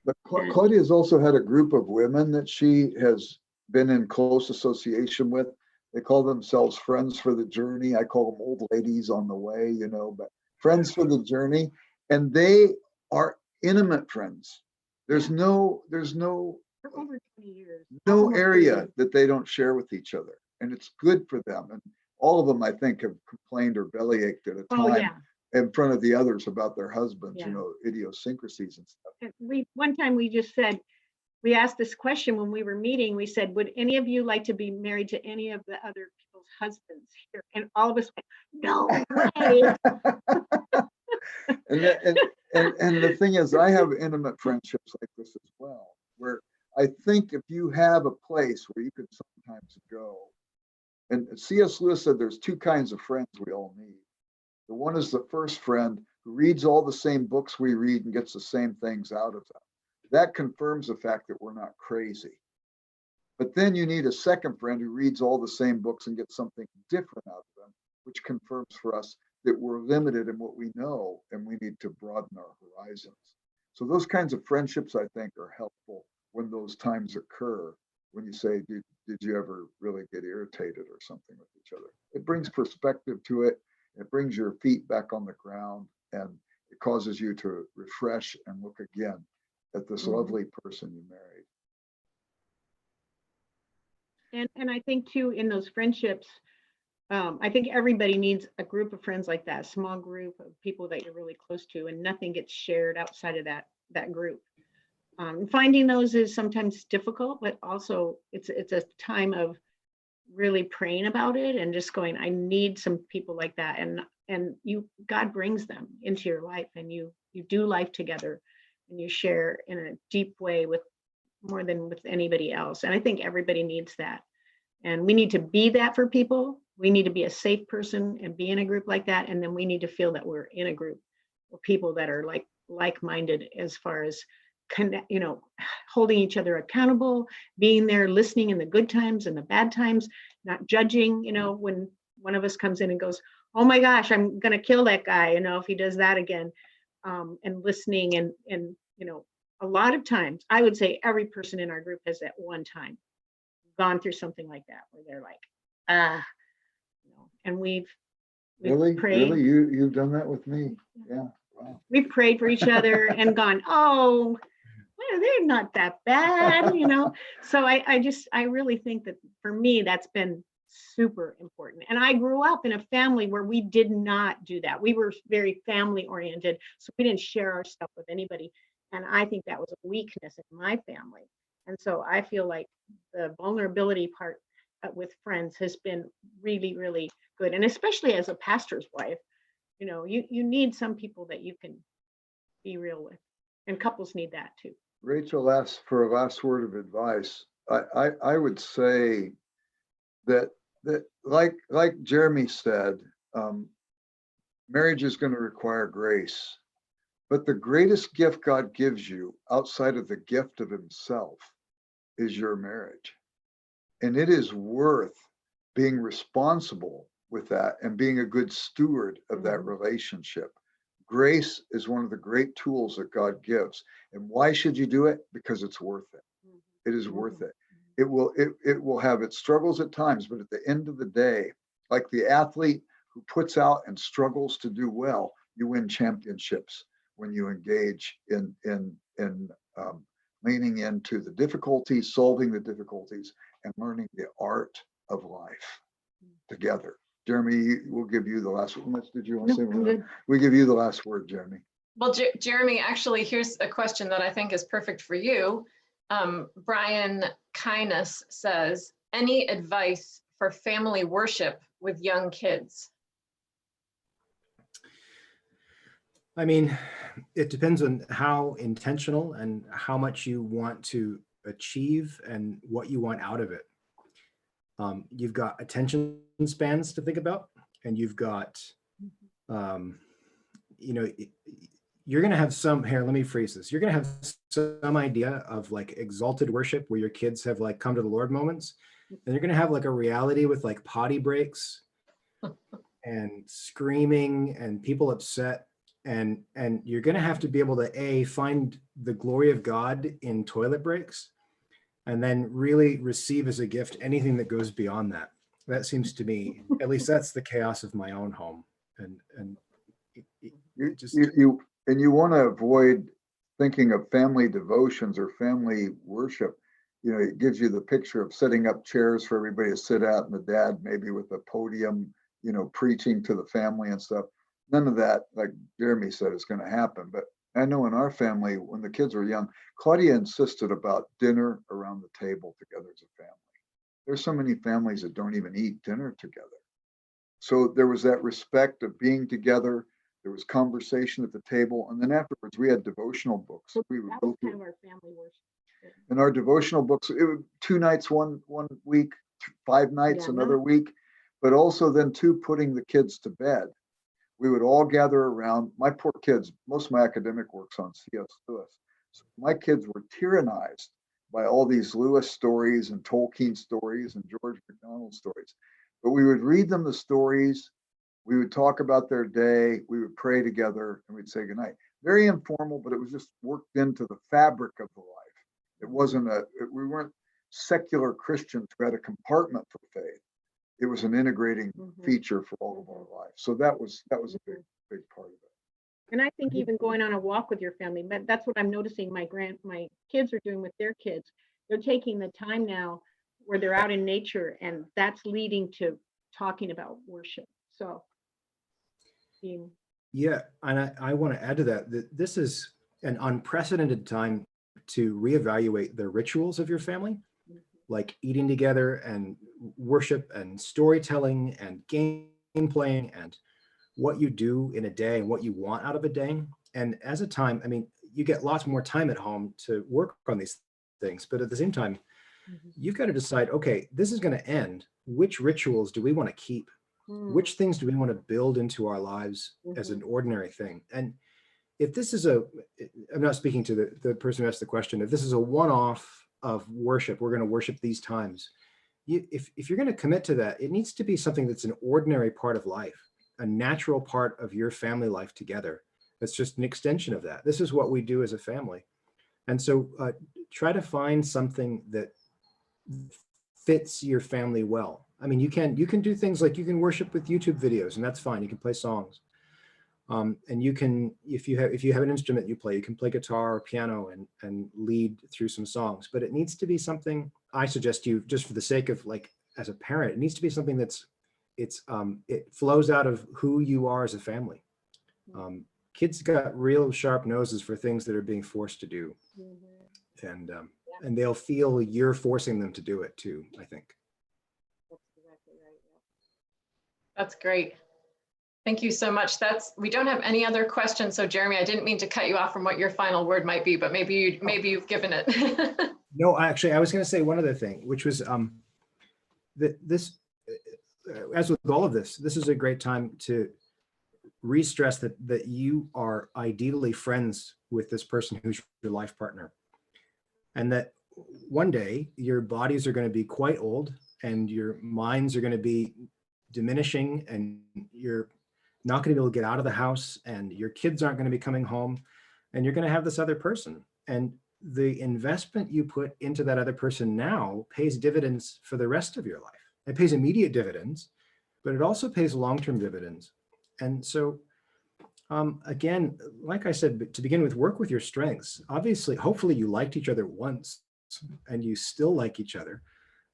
But Claudia has also had a group of women that she has been in close association with. They call themselves Friends for the Journey. I call them old ladies on the way, but Friends for the Journey. And they are intimate friends. There's no for over 20 years, no area that they don't share with each other. And it's good for them. And all of them, I think, have complained or bellyached at a time in front of the others about their husbands, idiosyncrasies and stuff. One time we just said, we asked this question when we were meeting, we said, would any of you like to be married to any of the other people's husbands here? And all of us went, no way. And the thing is, I have intimate friendships like this as well, where I think if you have a place where you can sometimes go, and C.S. Lewis said there's 2 kinds of friends we all need. The one is the first friend who reads all the same books we read and gets the same things out of them. That confirms the fact that we're not crazy. But then you need a second friend who reads all the same books and gets something different out of them, which confirms for us that we're limited in what we know and we need to broaden our horizons. So those kinds of friendships, I think, are helpful when those times occur, when you say, did you ever really get irritated or something with each other? It brings perspective to it. It brings your feet back on the ground, and it causes you to refresh and look again at this lovely person you married. And I think too, in those friendships, I think everybody needs a group of friends like that, a small group of people that you're really close to, and nothing gets shared outside of that group. Finding those is sometimes difficult, but also it's a time of really praying about it and just going, I need some people like that. And God brings them into your life, and you do life together, and you share in a deep way with more than with anybody else. And I think everybody needs that. And we need to be that for people. We need to be a safe person and be in a group like that. And then we need to feel that we're in a group of people that are like-minded as far as holding each other accountable, being there, listening in the good times and the bad times, not judging, when one of us comes in and goes, oh my gosh, I'm going to kill that guy, if he does that again, and listening and a lot of times, I would say every person in our group has at one time gone through something like that, where they're like, and we've Really? prayed. Really? You've done that with me? Yeah. Wow. We've prayed for each other and gone, oh, well, they're not that bad, So I really think that for me, that's been super important. And I grew up in a family where we did not do that. We were very family oriented, so we didn't share our stuff with anybody. And I think that was a weakness in my family. And so I feel like the vulnerability part with friends has been really, really good. And especially as a pastor's wife, you need some people that you can be real with. And couples need that too. Rachel asked for a last word of advice. I would say that like Jeremy said, marriage is going to require grace. But the greatest gift God gives you outside of the gift of himself is your marriage. And it is worth being responsible with that and being a good steward of that relationship. Grace is one of the great tools that God gives. And why should you do it? Because it's worth it. It is worth it. It will have its struggles at times, but at the end of the day, like the athlete who puts out and struggles to do well, you win championships when you engage in leaning into the difficulties, solving the difficulties, and learning the art of life together. Jeremy, we'll give you the last word. Did you want to say one? We give you the last word, Jeremy. Well, Jeremy, actually, here's a question that I think is perfect for you. Brian Kindness says, any advice for family worship with young kids? I mean, it depends on how intentional and how much you want to achieve and what you want out of it. You've got attention spans to think about, and you've got, you're going to have some, here, let me phrase this. You're going to have some idea of like exalted worship where your kids have like come to the Lord moments, and you're going to have like a reality with like potty breaks and screaming and people upset. And you're going to have to be able to find the glory of God in toilet breaks, and then really receive as a gift anything that goes beyond that. That seems to me, at least that's the chaos of my own home. And you want to avoid thinking of family devotions or family worship. It gives you the picture of setting up chairs for everybody to sit at, and the dad maybe with a podium, preaching to the family and stuff. None of that, like Jeremy said, is going to happen. But I know in our family, when the kids were young, Claudia insisted about dinner around the table together as a family. There's so many families that don't even eat dinner together. So there was that respect of being together. There was conversation at the table. And then afterwards, we had devotional books. So we would that go was through. kind of our family worship. In our devotional books, it was 2 nights, one week, 5 nights, another week, but also then putting the kids to bed. We would all gather around. My poor kids, most of my academic work's on C.S. Lewis. So my kids were tyrannized by all these Lewis stories and Tolkien stories and George MacDonald stories. But we would read them the stories. We would talk about their day. We would pray together and we'd say goodnight. Very informal, but it was just worked into the fabric of the life. It wasn't we weren't secular Christians who had a compartment for faith. It was an integrating feature for all of our life. So that was a big part of it. And I think even going on a walk with your family, but that's what I'm noticing my kids are doing with their kids. They're taking the time now where they're out in nature, and that's leading to talking about worship. So yeah, and I want to add to that this is an unprecedented time to reevaluate the rituals of your family, like eating together and worship and storytelling and game playing and what you do in a day and what you want out of a day. And as a time, I mean, you get lots more time at home to work on these things, but at the same time, you've got to decide, okay, this is going to end. Which rituals do we want to keep? Which things do we want to build into our lives as an ordinary thing? And if this is I'm not speaking to the person who asked the question, if this is a one-off of worship, we're going to worship these times. If you're going to commit to that, it needs to be something that's an ordinary part of life, a natural part of your family life together. That's just an extension of that. This is what we do as a family. And so try to find something that fits your family well. I mean, you can do things like you can worship with YouTube videos, and that's fine. You can play songs. And you can, if you have an instrument you play, you can play guitar or piano and lead through some songs. But it needs to be something, I suggest you, just for the sake of, like, as a parent, it needs to be something that's it flows out of who you are as a family. Kids got real sharp noses for things that are being forced to do, and they'll feel you're forcing them to do it too, I think. That's exactly right. Yeah. That's great. Thank you so much. We don't have any other questions. So Jeremy, I didn't mean to cut you off from what your final word might be, but maybe you've given it. No, actually, I was going to say one other thing, which was that this, as with all of this is a great time to re-stress that you are ideally friends with this person who's your life partner, and that one day your bodies are going to be quite old and your minds are going to be diminishing, and you're not going to be able to get out of the house, and your kids aren't going to be coming home, and you're going to have this other person. And the investment you put into that other person now pays dividends for the rest of your life. It pays immediate dividends, but it also pays long-term dividends. And so, again, like I said, to begin with, work with your strengths. Obviously, hopefully you liked each other once and you still like each other,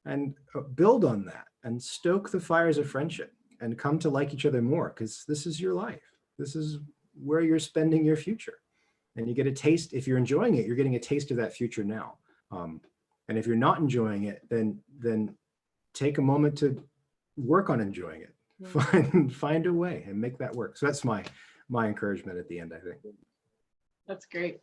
and build on that and stoke the fires of friendship and come to like each other more, because this is your life. This is where you're spending your future. And you get a taste. If you're enjoying it, you're getting a taste of that future now. And if you're not enjoying it, then take a moment to work on enjoying it. Find a way and make that work. So that's my encouragement at the end, I think. That's great.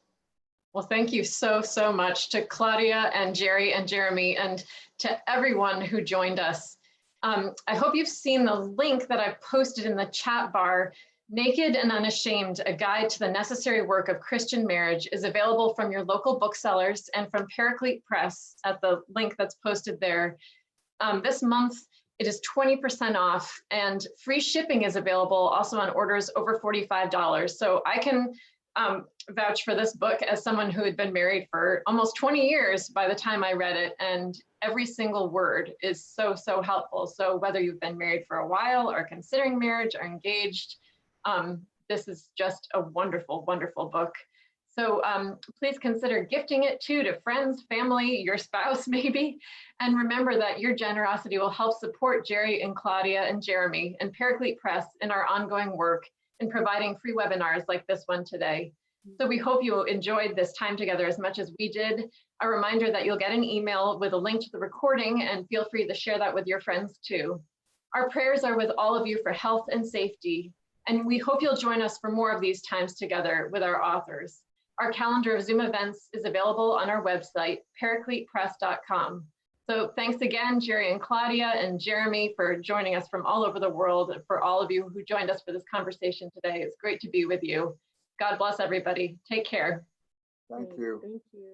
Well, thank you so much to Claudia and Jerry and Jeremy, and to everyone who joined us. I hope you've seen the link that I've posted in the chat bar. Naked and Unashamed, A Guide to the Necessary Work of Christian Marriage, is available from your local booksellers and from Paraclete Press at the link that's posted there. This month, it is 20% off, and free shipping is available also on orders over $45. So I can vouch for this book as someone who had been married for almost 20 years by the time I read it, and every single word is so helpful. So whether you've been married for a while or considering marriage or engaged, this is just a wonderful book. So please consider gifting it to friends, family, your spouse maybe, and remember that your generosity will help support Jerry and Claudia and Jeremy and Paraclete Press in our ongoing work in providing free webinars like this one today. So we hope you enjoyed this time together as much as we did. A reminder that you'll get an email with a link to the recording, and feel free to share that with your friends too. Our prayers are with all of you for health and safety, and we hope you'll join us for more of these times together with our authors. Our calendar of Zoom events is available on our website, paracletepress.com. So thanks again, Jerry and Claudia and Jeremy, for joining us from all over the world, and for all of you who joined us for this conversation today. It's great to be with you. God bless everybody. Take care. Thank you. Thank you.